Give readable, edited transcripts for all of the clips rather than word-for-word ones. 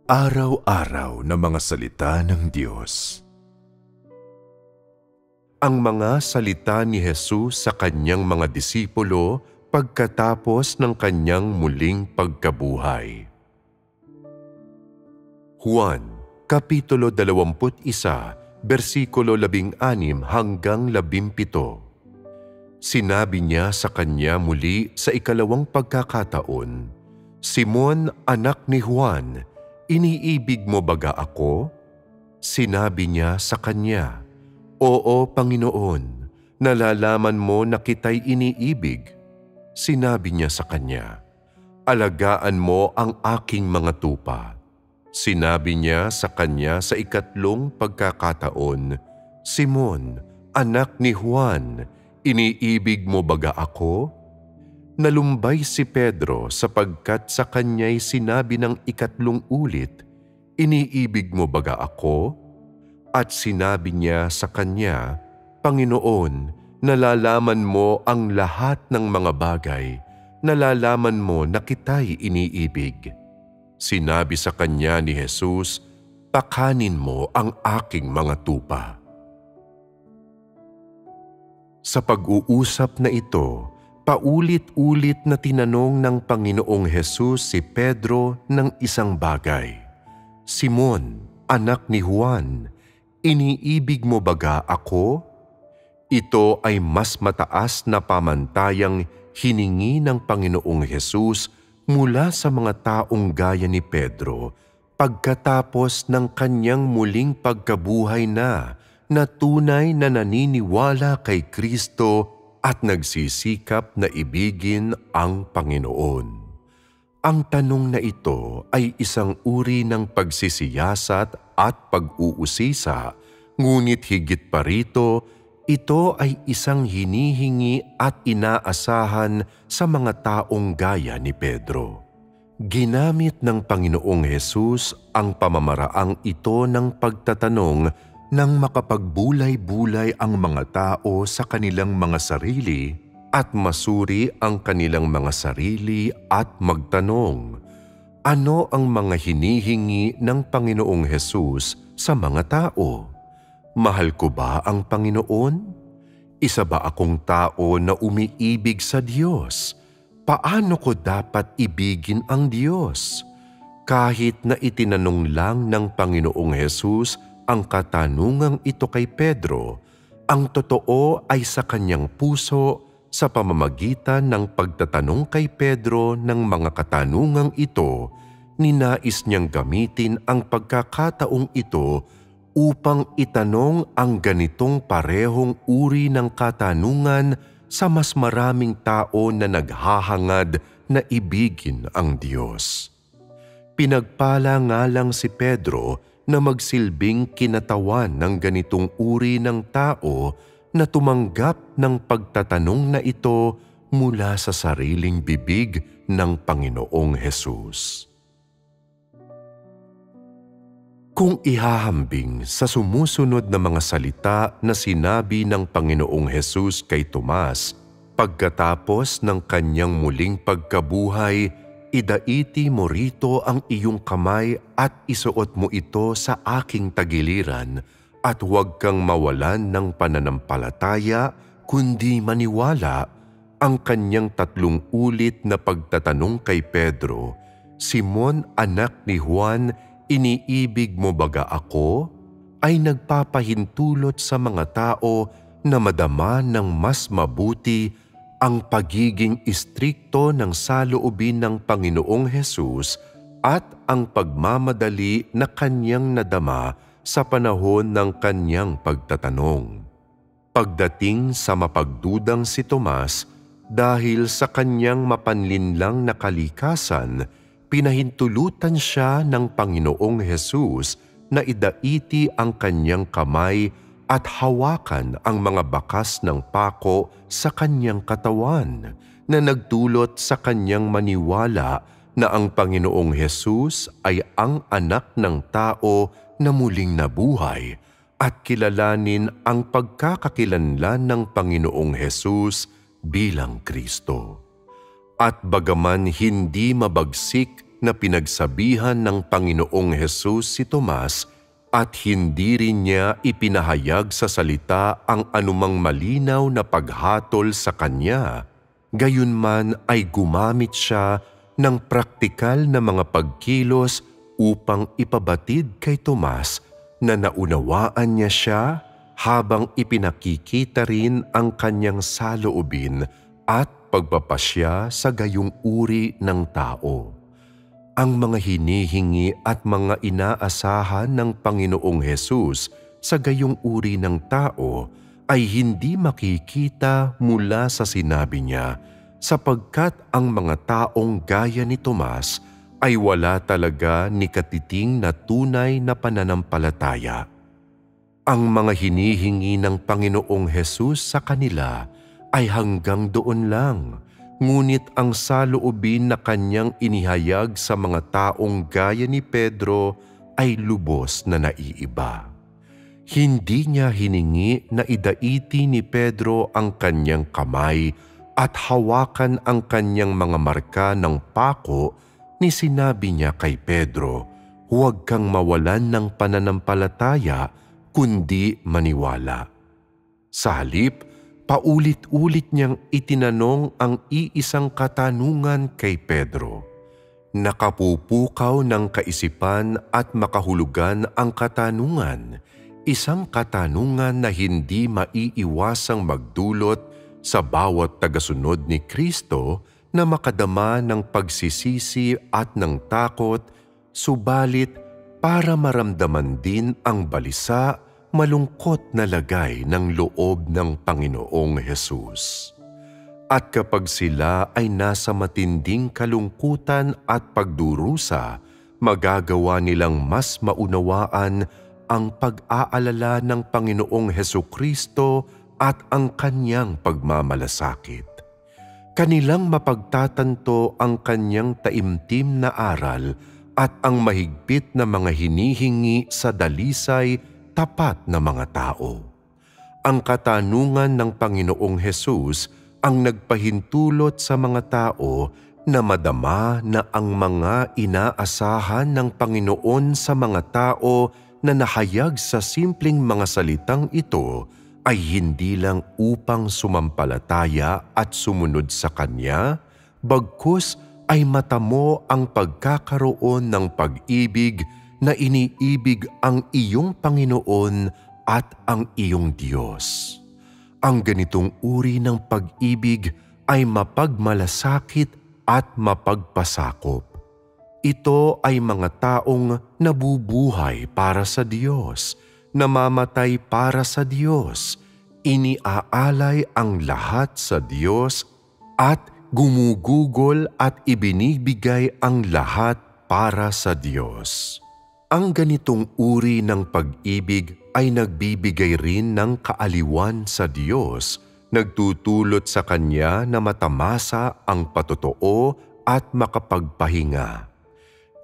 Araw-araw na mga salita ng Diyos. Ang mga salita ni Jesus sa kanyang mga disipulo pagkatapos ng kanyang muling pagkabuhay. Juan, Kapitulo 21, versikulo 16 hanggang 17. Sinabi niya sa kanya muli sa ikalawang pagkakataon, "Simon, anak ni Juan, iniibig mo baga ako?" Sinabi niya sa kanya, "Oo, Panginoon, nalalaman mo na kita'y iniibig." Sinabi niya sa kanya, "Alagaan mo ang aking mga tupa." Sinabi niya sa kanya sa ikatlong pagkakataon, "Simon, anak ni Juan, iniibig mo baga ako?" Nalumbay si Pedro sapagkat sa kanya'y sinabi ng ikatlong ulit, "Iniibig mo baga ako?" At sinabi niya sa kanya, "Panginoon, nalalaman mo ang lahat ng mga bagay. Nalalaman mo na kita'y iniibig." Sinabi sa kanya ni Jesus, "Pakanin mo ang aking mga tupa." Sa pag-uusap na ito, paulit-ulit na tinanong ng Panginoong Jesus si Pedro ng isang bagay. "Simon, anak ni Juan, iniibig mo baga ako?" Ito ay mas mataas na pamantayang hiningi ng Panginoong Jesus mula sa mga taong gaya ni Pedro pagkatapos ng kanyang muling pagkabuhay na tunay na naniniwala kay Kristo at nagsisikap na ibigin ang Panginoon. Ang tanong na ito ay isang uri ng pagsisiyasat at pag-uusisa, ngunit higit pa rito, ito ay isang hinihingi at inaasahan sa mga taong gaya ni Pedro. Ginamit ng Panginoong Jesus ang pamamaraang ito ng pagtatanong nang makapagbulay-bulay ang mga tao sa kanilang mga sarili at masuri ang kanilang mga sarili at magtanong, ano ang mga hinihingi ng Panginoong Jesus sa mga tao? Mahal ko ba ang Panginoon? Isa ba akong tao na umiibig sa Diyos? Paano ko dapat ibigin ang Diyos? Kahit na itinanong lang ng Panginoong Jesus ang katanungang ito kay Pedro, ang totoo ay sa kanyang puso sa pamamagitan ng pagtatanong kay Pedro ng mga katanungang ito, ninais niyang gamitin ang pagkakataong ito upang itanong ang ganitong parehong uri ng katanungan sa mas maraming tao na naghahangad na ibigin ang Diyos. Pinagpala nga lang si Pedro na magsilbing kinatawan ng ganitong uri ng tao na tumanggap ng pagtatanong na ito mula sa sariling bibig ng Panginoong Jesus. Kung ihahambing sa sumusunod na mga salita na sinabi ng Panginoong Jesus kay Tomas pagkatapos ng kanyang muling pagkabuhay, "Idaiti mo rito ang iyong kamay at isuot mo ito sa aking tagiliran at huwag kang mawalan ng pananampalataya kundi maniwala." Ang kanyang tatlong ulit na pagtatanong kay Pedro, "Simon, anak ni Juan, iniibig mo baga ako?" ay nagpapahintulot sa mga tao na madama ng mas mabuti ang pagiging istrikto ng saloobin ng Panginoong Jesus at ang pagmamadali na kanyang nadama sa panahon ng kanyang pagtatanong. Pagdating sa mapagdudang si Tomas, dahil sa kanyang mapanlinlang na kalikasan, pinahintulutan siya ng Panginoong Jesus na idaiti ang kanyang kamay at hawakan ang mga bakas ng pako sa kanyang katawan na nagdulot sa kanyang maniwala na ang Panginoong Jesus ay ang anak ng tao na muling nabuhay at kilalanin ang pagkakakilanlan ng Panginoong Jesus bilang Kristo. At bagaman hindi mabagsik na pinagsabihan ng Panginoong Hesus si Tomas at hindi rin niya ipinahayag sa salita ang anumang malinaw na paghatol sa kanya. Gayunman ay gumamit siya ng praktikal na mga pagkilos upang ipabatid kay Tomas na naunawaan niya siya habang ipinakikita rin ang kanyang saloobin at pagpapasya sa gayong uri ng tao. Ang mga hinihingi at mga inaasahan ng Panginoong Hesus sa gayong uri ng tao ay hindi makikita mula sa sinabi niya, sapagkat ang mga taong gaya ni Tomas ay wala talaga ni katiting na tunay na pananampalataya. Ang mga hinihingi ng Panginoong Hesus sa kanila ay hanggang doon lang, ngunit ang saloobin na kanyang inihayag sa mga taong gaya ni Pedro ay lubos na naiiba. Hindi niya hiningi na idaiti ni Pedro ang kanyang kamay at hawakan ang kanyang mga marka ng pako, ni sinabi niya kay Pedro, "Huwag kang mawalan ng pananampalataya, kundi maniwala." Sa halip, paulit-ulit niyang itinanong ang iisang katanungan kay Pedro. Nakapupukaw ng kaisipan at makahulugan ang katanungan, isang katanungan na hindi maiiwasang magdulot sa bawat tagasunod ni Kristo na makadama ng pagsisisi at ng takot, subalit para maramdaman din ang balisa, malungkot na lagay ng loob ng Panginoong Hesus. At kapag sila ay nasa matinding kalungkutan at pagdurusa, magagawa nilang mas maunawaan ang pag-aalala ng Panginoong Hesukristo at ang kanyang pagmamalasakit. Kanilang mapagtatanto ang kanyang taimtim na aral at ang mahigpit na mga hinihingi sa dalisay tapat na mga tao. Ang katanungan ng Panginoong Hesus ang nagpahintulot sa mga tao na madama na ang mga inaasahan ng Panginoon sa mga tao na nahayag sa simpleng mga salitang ito ay hindi lang upang sumampalataya at sumunod sa Kanya, bagkus ay matamo ang pagkakaroon ng pag-ibig na iniibig ang iyong Panginoon at ang iyong Diyos. Ang ganitong uri ng pag-ibig ay mapagmalasakit at mapagpasakop. Ito ay mga taong nabubuhay para sa Diyos, namamatay para sa Diyos, iniaalay ang lahat sa Diyos at gumugugol at ibinibigay ang lahat para sa Diyos. Ang ganitong uri ng pag-ibig ay nagbibigay rin ng kaaliwan sa Diyos, nagtutulot sa Kanya na matamasa ang patotoo at makapagpahinga.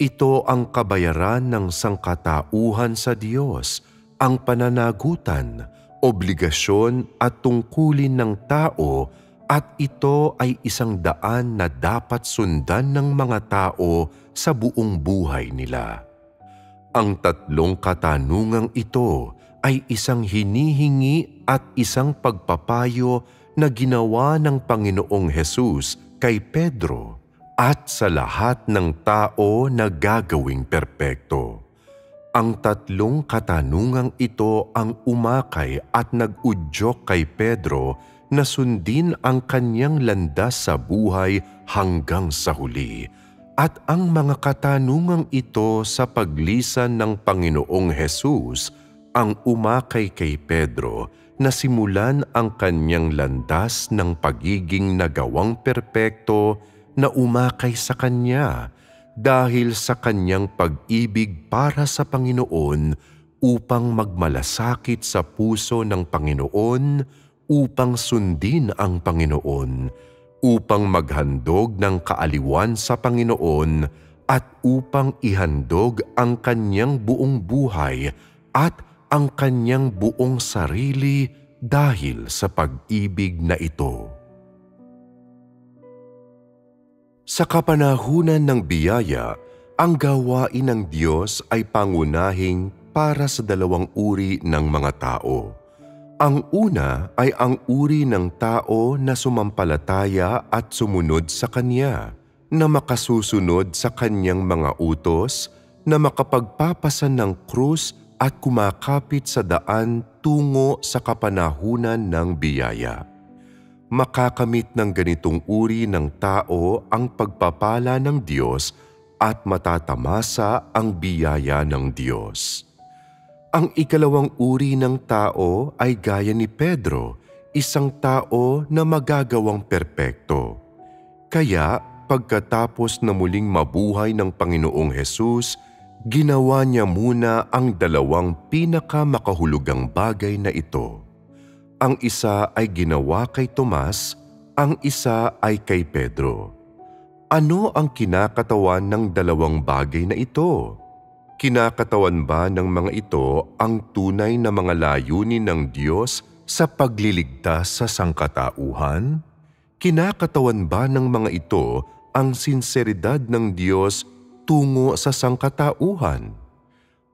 Ito ang kabayaran ng sangkatauhan sa Diyos, ang pananagutan, obligasyon at tungkulin ng tao, at ito ay isang daan na dapat sundan ng mga tao sa buong buhay nila. Ang tatlong katanungang ito ay isang hinihingi at isang pagpapayo na ginawa ng Panginoong Hesus kay Pedro at sa lahat ng tao na gagawing perpekto. Ang tatlong katanungang ito ang umakay at nag-udyok kay Pedro na sundin ang kanyang landas sa buhay hanggang sa huli. At ang mga katanungang ito sa paglisan ng Panginoong Hesus ang umakay kay Pedro na simulan ang kanyang landas ng pagiging nagawang perpekto na umakay sa kanya dahil sa kanyang pag-ibig para sa Panginoon upang magmalasakit sa puso ng Panginoon, upang sundin ang Panginoon, upang maghandog ng kaaliwan sa Panginoon at upang ihandog ang kanyang buong buhay at ang kanyang buong sarili dahil sa pag-ibig na ito. Sa kapanahunan ng biyaya, Ang gawain ng Diyos ay pangunahing para sa dalawang uri ng mga tao. Ang una ay ang uri ng tao na sumampalataya at sumunod sa Kanya, na makasusunod sa Kanyang mga utos, na makapagpapasan ng krus at kumakapit sa daan tungo sa kapanahunan ng biyaya. Makakamit ng ganitong uri ng tao ang pagpapala ng Diyos at matatamasa ang biyaya ng Diyos. Ang ikalawang uri ng tao ay gaya ni Pedro, isang tao na magagawang perpekto. Kaya pagkatapos na muling mabuhay ng Panginoong Hesus, ginawa niya muna ang dalawang pinakamakahulugang bagay na ito. Ang isa ay ginawa kay Tomas, ang isa ay kay Pedro. Ano ang kinakatawan ng dalawang bagay na ito? Kinakatawan ba ng mga ito ang tunay na mga layunin ng Diyos sa pagliligtas sa sangkatauhan? Kinakatawan ba ng mga ito ang sinseridad ng Diyos tungo sa sangkatauhan?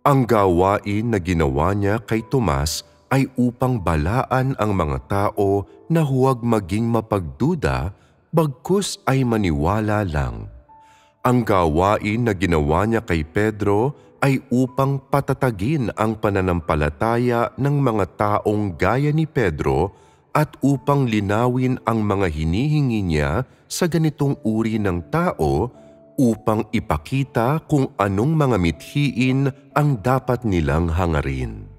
Ang gawain na ginawa niya kay Tomas ay upang balaan ang mga tao na huwag maging mapagduda, bagkus ay maniwala lang. Ang gawain na ginawa niya kay Pedro ay upang patatagin ang pananampalataya ng mga taong gaya ni Pedro at upang linawin ang mga hinihingi niya sa ganitong uri ng tao upang ipakita kung anong mga mithiin ang dapat nilang hangarin.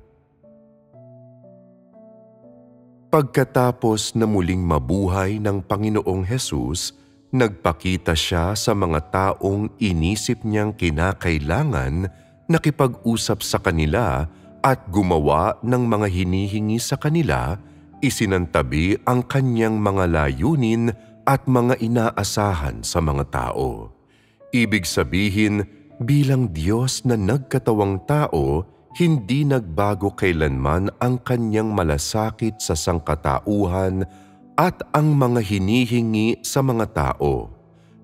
Pagkatapos na muling mabuhay ng Panginoong Hesus, nagpakita siya sa mga taong inisip niyang kinakailangan nakipag-usap sa kanila at gumawa ng mga hinihingi sa kanila, isinantabi ang kanyang mga layunin at mga inaasahan sa mga tao. Ibig sabihin, bilang Diyos na nagkatawang tao, hindi nagbago kailanman ang kanyang malasakit sa sangkatauhan at ang mga hinihingi sa mga tao.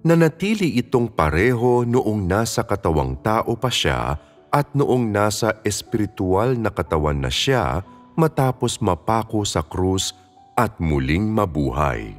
Nanatili itong pareho noong nasa katawang tao pa siya at noong nasa espiritual na katawan na siya matapos mapako sa krus at muling mabuhay.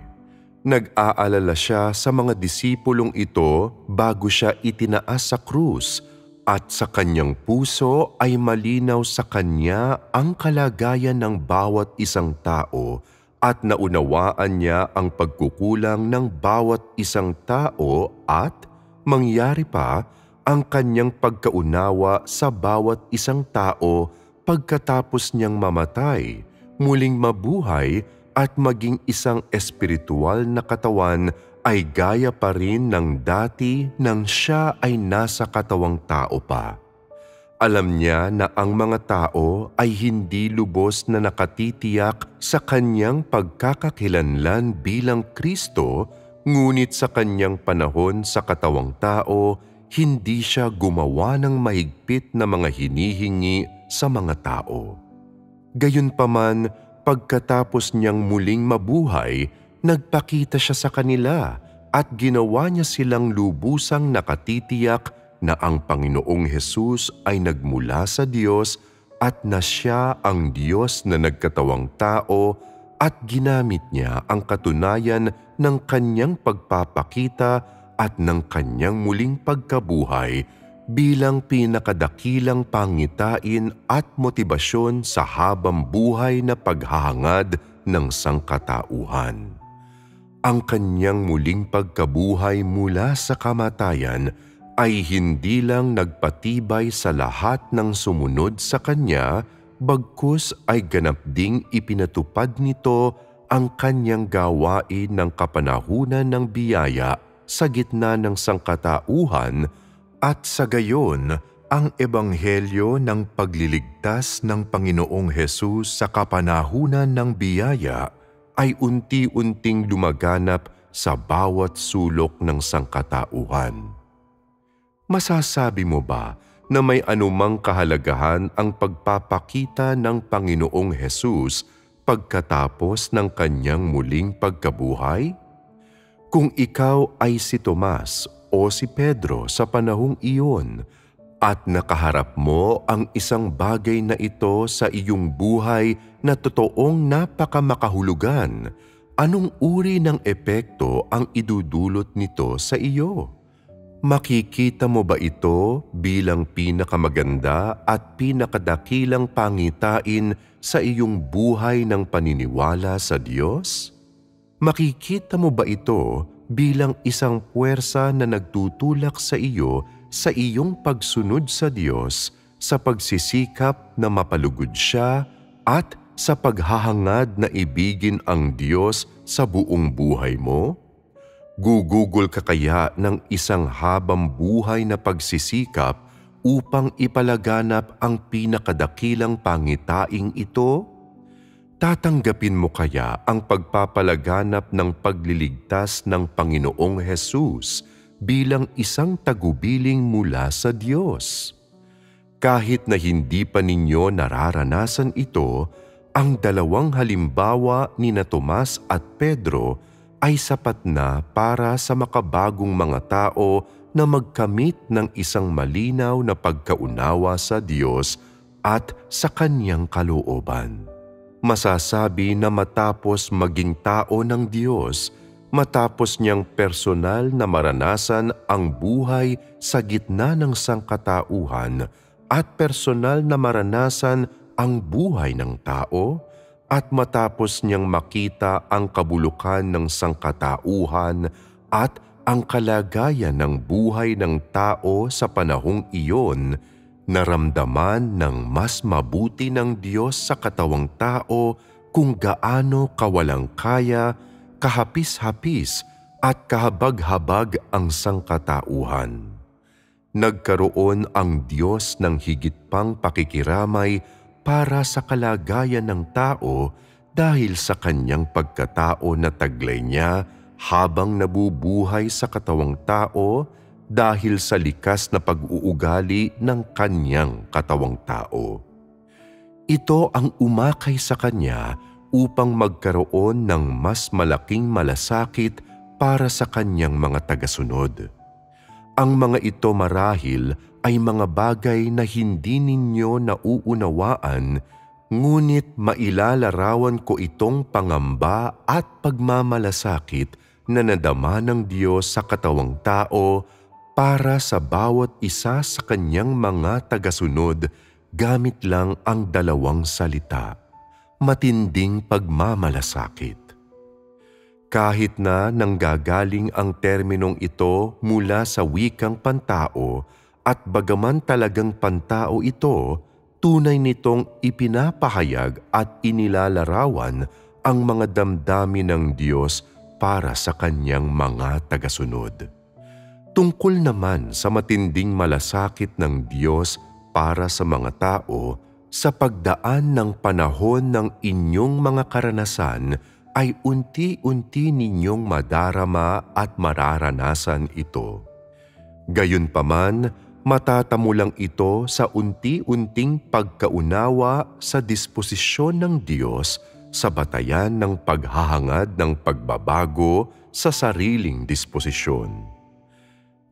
Nag-aalala siya sa mga disipulong ito bago siya itinaas sa krus at sa kanyang puso ay malinaw sa kanya ang kalagayan ng bawat isang tao at naunawaan niya ang pagkukulang ng bawat isang tao at, mangyari pa, ang kanyang pagkaunawa sa bawat isang tao pagkatapos niyang mamatay, muling mabuhay at maging isang espiritual na katawan ay gaya pa rin ng dati nang siya ay nasa katawang tao pa. Alam niya na ang mga tao ay hindi lubos na nakatitiyak sa kanyang pagkakakilanlan bilang Kristo, ngunit sa kanyang panahon sa katawang tao, hindi siya gumawa ng mahigpit na mga hinihingi sa mga tao. Gayunpaman, pagkatapos niyang muling mabuhay, nagpakita siya sa kanila at ginawa niya silang lubusang nakatitiyak na ang Panginoong Hesus ay nagmula sa Diyos at na siya ang Diyos na nagkatawang tao at ginamit niya ang katunayan ng kanyang pagpapakita at ng kanyang muling pagkabuhay bilang pinakadakilang pangitain at motibasyon sa habang buhay na paghahangad ng sangkatauhan. Ang kanyang muling pagkabuhay mula sa kamatayan ay hindi lang nagpatibay sa lahat ng sumunod sa kanya, bagkus ay ganap ding ipinatupad nito ang kanyang gawain ng kapanahunan ng biyaya sa gitna ng sangkatauhan at sa gayon ang ebanghelyo ng pagliligtas ng Panginoong Hesus sa kapanahunan ng biyaya ay unti-unting lumaganap sa bawat sulok ng sangkatauhan. Masasabi mo ba na may anumang kahalagahan ang pagpapakita ng Panginoong Hesus pagkatapos ng kanyang muling pagkabuhay? Kung ikaw ay si Tomas o si Pedro sa panahong iyon at nakaharap mo ang isang bagay na ito sa iyong buhay na totoong napakamakahulugan, anong uri ng epekto ang idudulot nito sa iyo? Makikita mo ba ito bilang pinakamaganda at pinakadakilang pangitain sa iyong buhay ng paniniwala sa Diyos? Makikita mo ba ito bilang isang puwersa na nagtutulak sa iyo sa iyong pagsunod sa Diyos, sa pagsisikap na mapalugod siya at sa paghahangad na ibigin ang Diyos sa buong buhay mo? Gugugol ka kaya ng isang habang buhay na pagsisikap upang ipalaganap ang pinakadakilang pangitaing ito? Tatanggapin mo kaya ang pagpapalaganap ng pagliligtas ng Panginoong Hesus bilang isang tagubiling mula sa Diyos? Kahit na hindi pa ninyo nararanasan ito, ang dalawang halimbawa ni Tomas at Pedro ay sapat na para sa makabagong mga tao na magkamit ng isang malinaw na pagkaunawa sa Diyos at sa Kanyang kalooban. Masasabi na matapos maging tao ng Diyos, matapos niyang personal na maranasan ang buhay sa gitna ng sangkatauhan at personal na maranasan ang buhay ng tao, at matapos niyang makita ang kabulukan ng sangkatauhan at ang kalagayan ng buhay ng tao sa panahong iyon, naramdaman ng mas mabuti ng Diyos sa katawang tao kung gaano kawalang kaya, kahapis-hapis at kahabag-habag ang sangkatauhan. Nagkaroon ang Diyos ng higit pang pakikiramay para sa kalagayan ng tao dahil sa kanyang pagkatao na taglay niya habang nabubuhay sa katawang tao dahil sa likas na pag-uugali ng kanyang katawang tao. Ito ang umakay sa kanya upang magkaroon ng mas malaking malasakit para sa kanyang mga tagasunod. Ang mga ito marahil ay mga bagay na hindi ninyo nauunawaan, ngunit mailalarawan ko itong pangamba at pagmamalasakit na nadama ng Diyos sa katawang tao para sa bawat isa sa kanyang mga tagasunod gamit lang ang dalawang salita: matinding pagmamalasakit. Kahit na nanggagaling ang terminong ito mula sa wikang pantao, at bagaman talagang pantao ito, tunay nitong ipinapahayag at inilalarawan ang mga damdamin ng Diyos para sa kanyang mga tagasunod. Tungkol naman sa matinding malasakit ng Diyos para sa mga tao, sa pagdaan ng panahon ng inyong mga karanasan, ay unti-unti ninyong madarama at mararanasan ito. Gayunpaman, matatamo lang ito sa unti-unting pagkaunawa sa disposisyon ng Diyos sa batayan ng paghahangad ng pagbabago sa sariling disposisyon.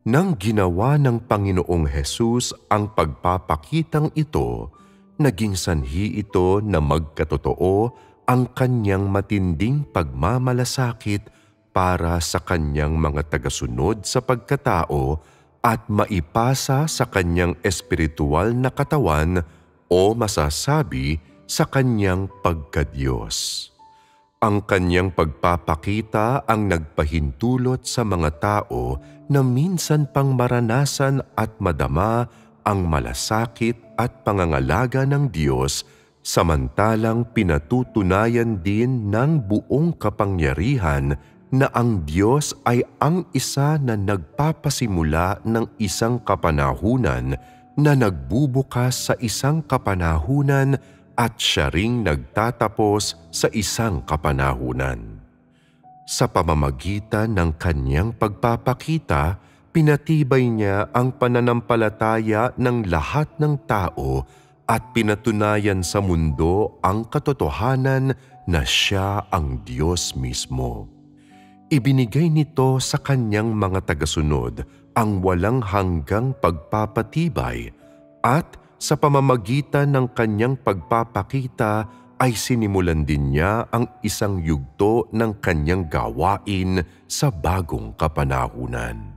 Nang ginawa ng Panginoong Hesus ang pagpapakitang ito, naging sanhi ito na magkatotoo ang kanyang matinding pagmamalasakit para sa kanyang mga tagasunod sa pagkatao at maipasa sa kanyang espiritual na katawan o masasabi sa kanyang pagkadiyos. Ang kanyang pagpapakita ang nagpahintulot sa mga tao na minsan pang maranasan at madama ang malasakit at pangangalaga ng Diyos, samantalang pinatutunayan din ng buong kapangyarihan na ang Diyos ay ang isa na nagpapasimula ng isang kapanahunan na nagbubukas sa isang kapanahunan at siya ring nagtatapos sa isang kapanahunan. Sa pamamagitan ng kanyang pagpapakita, pinatibay niya ang pananampalataya ng lahat ng tao at pinatunayan sa mundo ang katotohanan na siya ang Diyos mismo. Ibinigay nito sa kanyang mga tagasunod ang walang hanggang pagpapatibay at sa pamamagitan ng kanyang pagpapakita ay sinimulan din niya ang isang yugto ng kanyang gawain sa bagong kapanahunan.